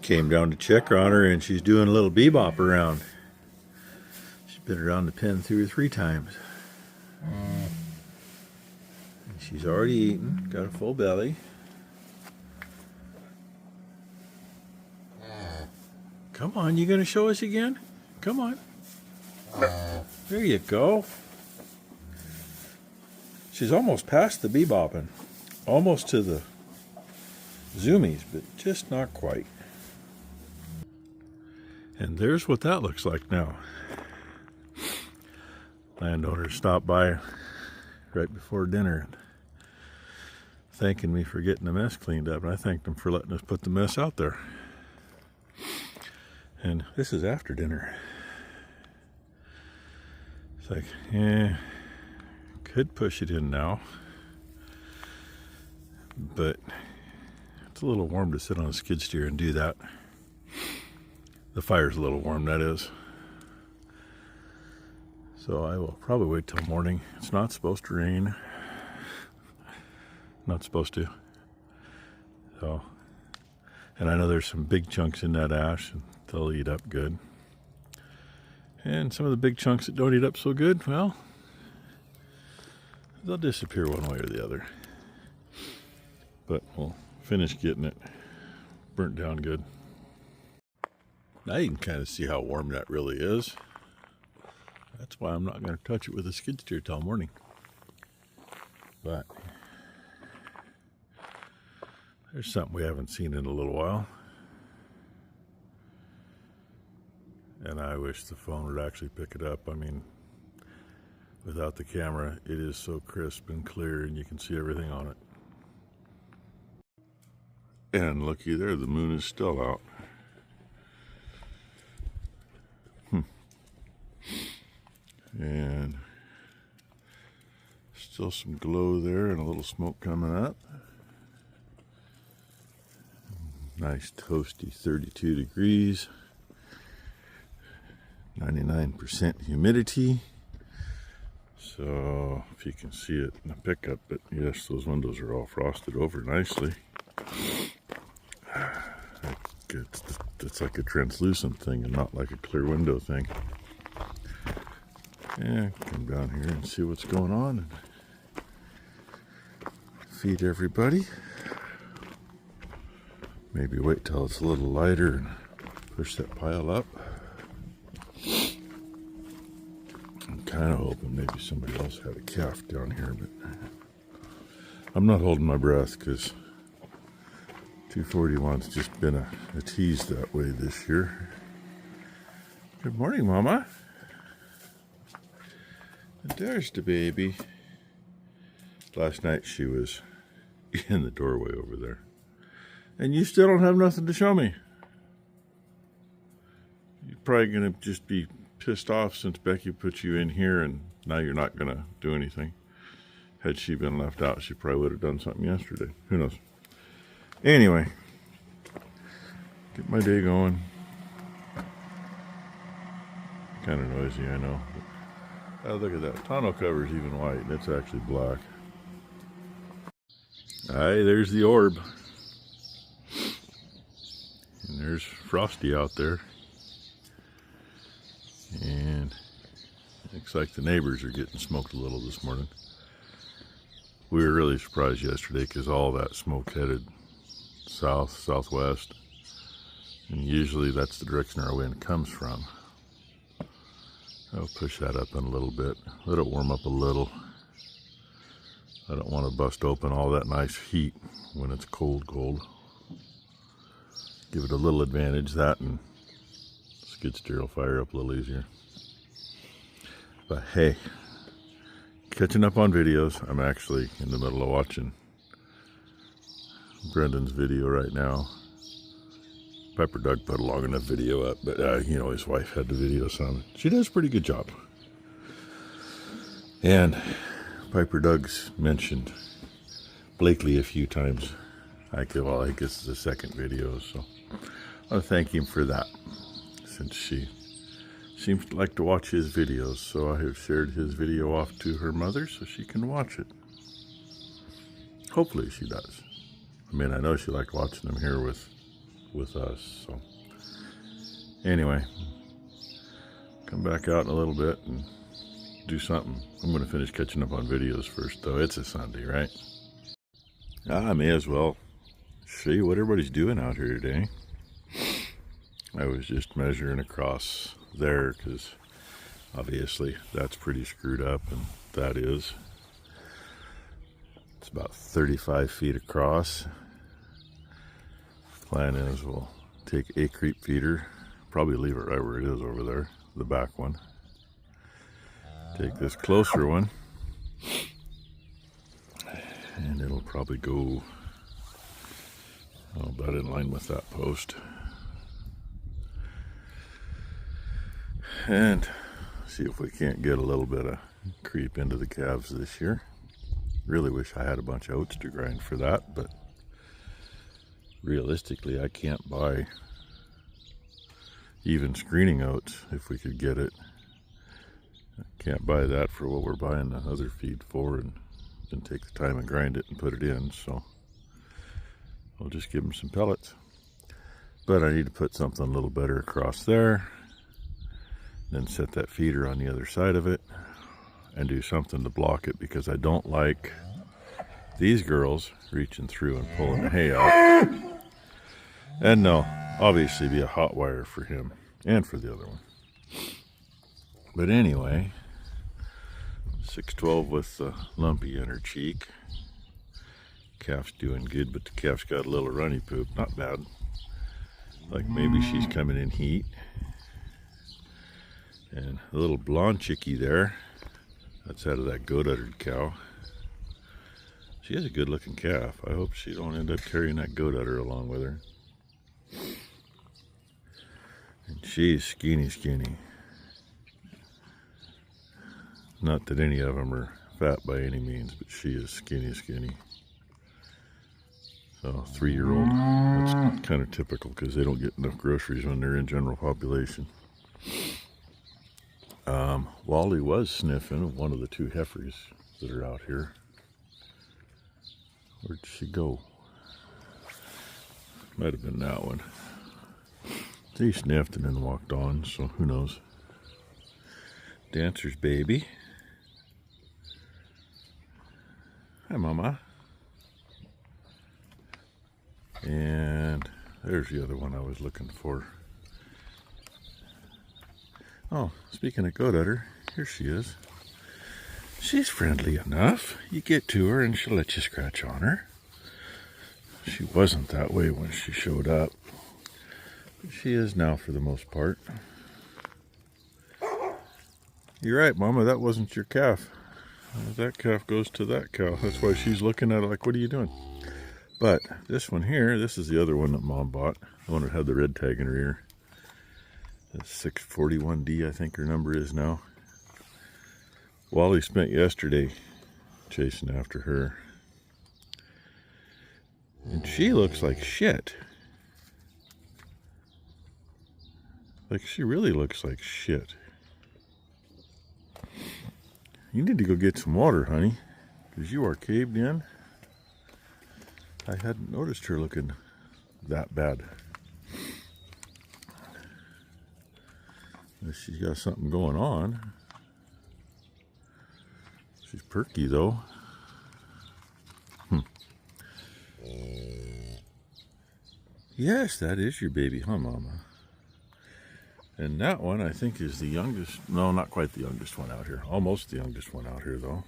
Came down to check on her, and she's doing a little bebop around. She's been around the pen 2 or 3 times. And she's already eaten, got a full belly. Come on, you gonna show us again? Come on. There you go. She's almost past the bebopping. Almost to the zoomies, but just not quite. And there's what that looks like now. Landowner stopped by right before dinner thanking me for getting the mess cleaned up, and I thanked him for letting us put the mess out there. And this is after dinner. It's like, could push it in now, but it's a little warm to sit on a skid steer and do that. The fire's a little warm, that is. So I will probably wait till morning. It's not supposed to rain. Not supposed to. So, and I know there's some big chunks in that ash, and they'll eat up good. And some of the big chunks that don't eat up so good, well, they'll disappear one way or the other. But we'll finish getting it burnt down good. Now you can kind of see how warm that really is. That's why I'm not going to touch it with a skid steer till morning. But there's something we haven't seen in a little while. And I wish the phone would actually pick it up. I mean, without the camera, it is so crisp and clear, and you can see everything on it. And looky there, the moon is still out. And still some glow there and a little smoke coming up. Nice toasty 32 degrees. 99% humidity. So if you can see it in the pickup, but yes, those windows are all frosted over nicely. It's like a translucent thing and not like a clear window thing. Yeah, come down here and see what's going on and feed everybody. Maybe wait till it's a little lighter and push that pile up. I'm kind of hoping maybe somebody else had a calf down here, but I'm not holding my breath because 241's just been a tease that way this year. Good morning, Mama. There's the baby. Last night she was in the doorway over there. And you still don't have nothing to show me. You're probably going to just be pissed off since Becky put you in here and now you're not going to do anything. Had she been left out, she probably would have done something yesterday. Who knows? Anyway, get my day going. Kind of noisy, I know. Oh, look at that. Tonneau cover's even white, and it's actually black. Aye, there's the orb. And there's Frosty out there. And looks like the neighbors are getting smoked a little this morning. We were really surprised yesterday because all that smoke headed south, southwest. And usually that's the direction our wind comes from. I'll push that up in a little bit. Let it warm up a little. I don't want to bust open all that nice heat when it's cold. Give it a little advantage, that and skid steer will fire up a little easier. But hey, catching up on videos. I'm actually in the middle of watching Brendan's video right now. Pepper Doug put a long enough video up, but his wife had the video some. She does a pretty good job. And Piper Doug's mentioned Blakely a few times. I guess it's the second video, so I want to thank him for that, since she seems to like to watch his videos. So I have shared his video off to her mother so she can watch it. Hopefully she does. I mean, I know she liked watching them here with with us. So anyway, come back out in a little bit and do something. I'm going to finish catching up on videos first, though. It's a Sunday, right? I may as well show you what everybody's doing out here today. I was just measuring across there because obviously that's pretty screwed up, and that is. It's about 35 feet across. Plan is we'll take a creep feeder, probably leave it right where it is over there, the back one. Take this closer one, and it'll probably go about in line with that post. And see if we can't get a little bit of creep into the calves this year. Really wish I had a bunch of oats to grind for that, but realistically I can't buy even screening oats if we could get it. I can't buy that for what we're buying the other feed for, and then take the time and grind it and put it in, so I'll just give them some pellets. But I need to put something a little better across there, then set that feeder on the other side of it and do something to block it, because I don't like these girls reaching through and pulling the hay out. And no, obviously be a hot wire for him and for the other one. But anyway, 612 with the lumpy in her cheek. Calf's doing good, but the calf's got a little runny poop. Not bad. Like maybe she's coming in heat. And a little blonde chickie there, that's out of that goat-uddered cow. She has a good looking calf. I hope she don't end up carrying that goat udder along with her. And she's skinny. Not that any of them are fat by any means, but she is skinny. So 3-year-old, that's kind of typical because they don't get enough groceries when they're in general population. Wally was sniffing one of the 2 heifers that are out here. Where'd she go? Might have been that one. He sniffed and then walked on, so who knows. Dancer's baby. Hi, Mama. And there's the other one I was looking for. Oh, speaking of goat udder, here she is. She's friendly enough. You get to her and she'll let you scratch on her. She wasn't that way when she showed up, but she is now for the most part. You're right, Mama, that wasn't your calf. That calf goes to that cow. That's why she's looking at it like, what are you doing? But this one here, this is the other one that Mom bought. The one that had the red tag in her ear. The 641D, I think her number is now. Wally spent yesterday chasing after her. And she looks like shit. Like, she really looks like shit. You need to go get some water, honey, because you are caved in. I hadn't noticed her looking that bad. She's got something going on. She's perky, though. Yes, that is your baby, huh, Mama? And that one, I think, is the youngest. No, not quite the youngest one out here. Almost the youngest one out here, though.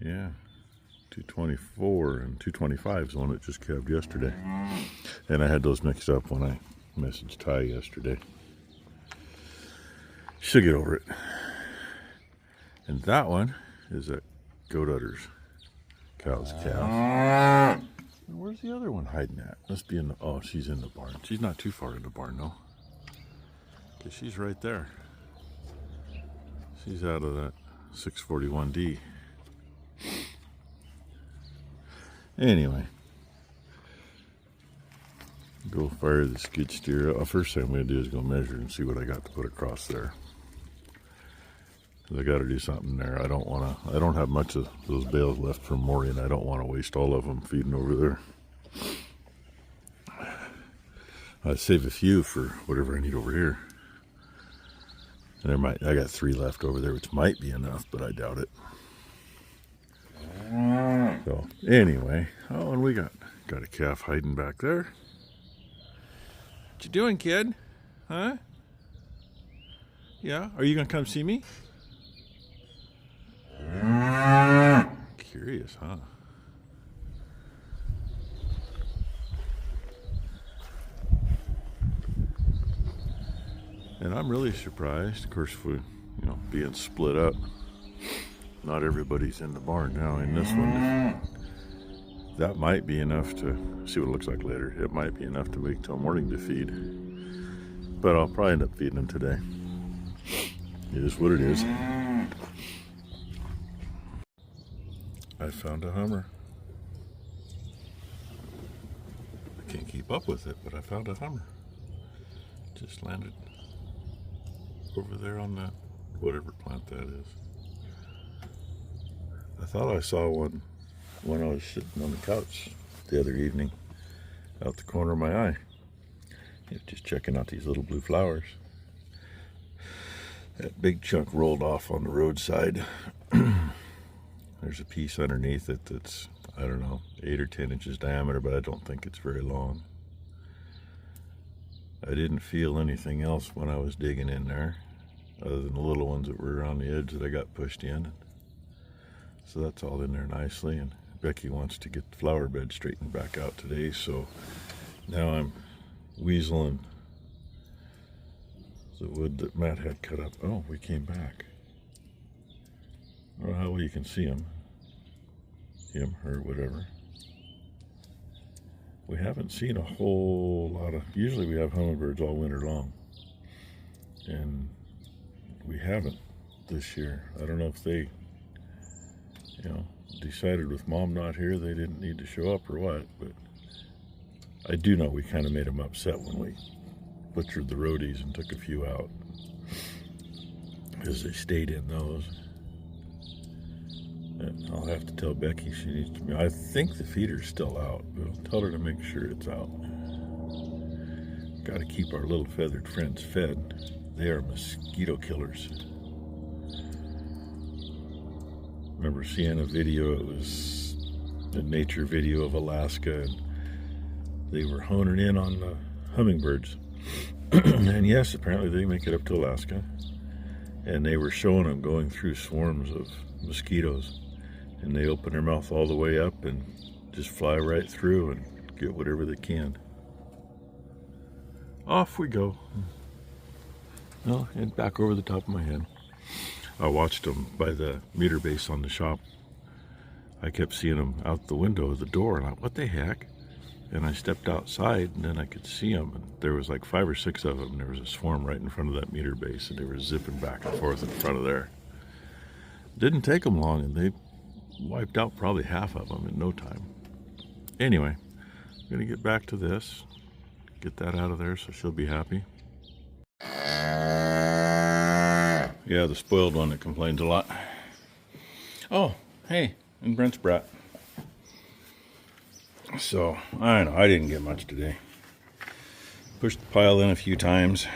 Yeah. 224 and 225 is the one that just calved yesterday. And I had those mixed up when I messaged Ty yesterday. She'll get over it. And that one is that goat udder's cow's calf. And where's the other one hiding at? Must be in the, oh, she's in the barn. She's not too far in the barn, though. Because she's right there. She's out of that 641D. Anyway, go fire the skid steer up. First thing I'm going to do is go measure and see what I got to put across there. I got to do something there. I don't have much of those bales left from Maury, and I don't want to waste all of them feeding over there. I save a few for whatever I need over here. And I got 3 left over there, which might be enough, but I doubt it. So anyway, oh, and we got a calf hiding back there. What you doing, kid? Huh? Yeah, are you gonna come see me? Curious, huh? And I'm really surprised, of course, we, being split up. Not everybody's in the barn now. In this one, that might be enough to see what it looks like later. It might be enough to wait till morning to feed, but I'll probably end up feeding them today. It is what it is. I found a Hummer. I can't keep up with it, but I found a Hummer. Just landed over there on that whatever plant that is. I thought I saw one when I was sitting on the couch the other evening out the corner of my eye. Just checking out these little blue flowers. That big chunk rolled off on the roadside. There's a piece underneath it that's, I don't know, 8 or 10 inches diameter, but I don't think it's very long. I didn't feel anything else when I was digging in there, other than the little ones that were around the edge that I got pushed in. So that's all in there nicely, and Becky wants to get the flower bed straightened back out today, so now I'm weaseling the wood that Matt had cut up. Oh, we came back. I don't know how well you can see him, her, whatever. We haven't seen a whole lot of, usually we have hummingbirds all winter long, and we haven't this year. I don't know if they, decided with Mom not here they didn't need to show up or what, but I do know we kind of made them upset when we butchered the roadies and took a few out, because they stayed in those. And I'll have to tell Becky she needs to, I think the feeder's still out, but I'll tell her to make sure it's out. Got to keep our little feathered friends fed. They are mosquito killers. Remember seeing a video, it was a nature video of Alaska, and they were honing in on the hummingbirds. And yes, apparently they make it up to Alaska, and they were showing them going through swarms of mosquitoes, and they open their mouth all the way up and just fly right through and get whatever they can. Off we go. Well, and back over the top of my head. I watched them by the meter base on the shop. I kept seeing them out the window of the door, and I thought, what the heck? And I stepped outside, and then I could see them, and there was like 5 or 6 of them. There was a swarm right in front of that meter base, and they were zipping back and forth in front of there. Didn't take them long, and they wiped out probably half of them in no time. Anyway, I'm gonna get back to this, get that out of there so she'll be happy. Yeah, the spoiled one that complains a lot. Oh, hey, and Brent's brat. So, I know, I didn't get much today. Pushed the pile in a few times.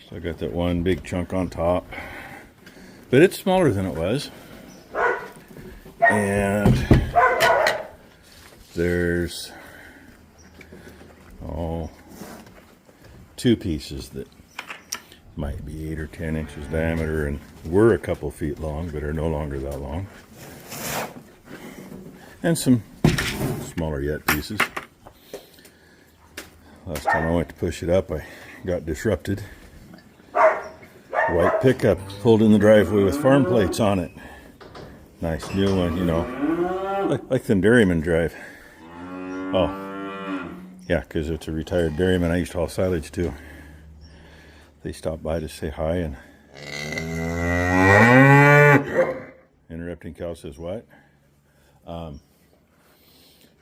So I got that one big chunk on top. But it's smaller than it was. And there's, 2 pieces that might be 8 or 10 inches diameter and were a couple feet long, but are no longer that long. And some smaller yet pieces. Last time I went to push it up, I got disrupted. White pickup pulled in the driveway with farm plates on it. Nice new one, like the dairyman drive. Oh, yeah, because it's a retired dairyman I used to haul silage to. They stopped by to say hi, and interrupting cow says what?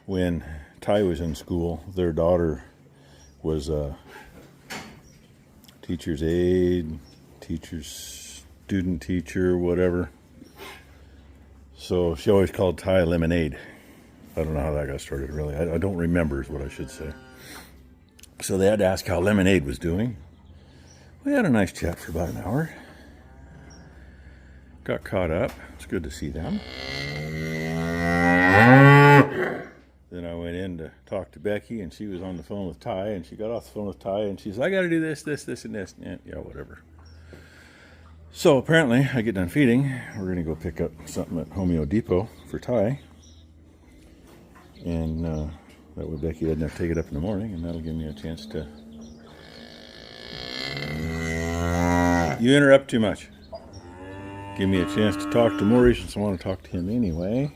When Ty was in school, their daughter was a teacher's aide, teacher's student teacher, whatever. So she always called Ty Lemonade. I don't know how that got started, really. I don't remember is what I should say. So they had to ask how Lemonade was doing. We had a nice chat for about an hour. Got caught up. It's good to see them. Then I went in to talk to Becky, and she was on the phone with Ty, and she got off the phone with Ty, and she's like, I got to do this, this, and this. And yeah, whatever. So apparently, I get done feeding. We're going to go pick up something at Homeo Depot for Ty. And that way Becky doesn't have to take it up in the morning, and that'll give me a chance to... You interrupt too much. Give me a chance to talk to Maurice, since I want to talk to him anyway.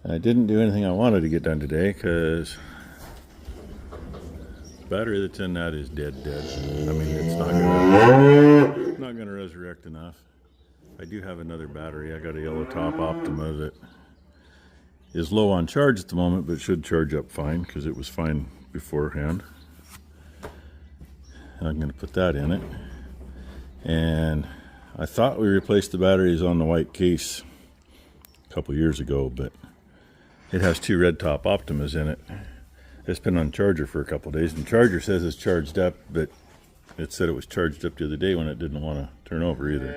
I didn't do anything I wanted to get done today, because the battery that's in that is dead. I mean, it's not going to resurrect enough. I do have another battery. I got a yellow top Optima that is low on charge at the moment, but should charge up fine because it was fine beforehand. And I'm going to put that in it. And I thought we replaced the batteries on the white case a couple years ago, but it has two red top Optimas in it. It's been on charger for a couple days, and the charger says it's charged up, but it said it was charged up the other day when it didn't want to turn over either,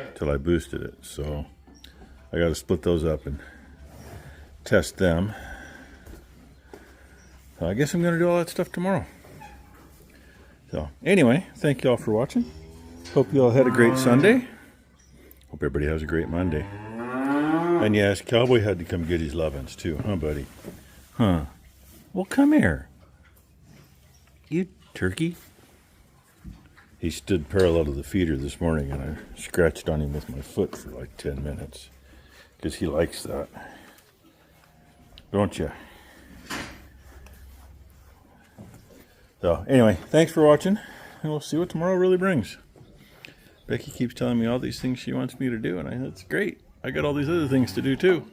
until I boosted it. So I got to split those up and test them. So I guess I'm going to do all that stuff tomorrow. So anyway, thank you all for watching. Hope you all had a great Sunday. Hope everybody has a great Monday. And yes, Cowboy had to come get his lovin's too, huh, buddy? Huh. Well, come here. You turkey. He stood parallel to the feeder this morning, and I scratched on him with my foot for like 10 minutes. Because he likes that. Don't you? So, anyway, thanks for watching, and we'll see what tomorrow really brings. Becky keeps telling me all these things she wants me to do, and that's great. I got all these other things to do too.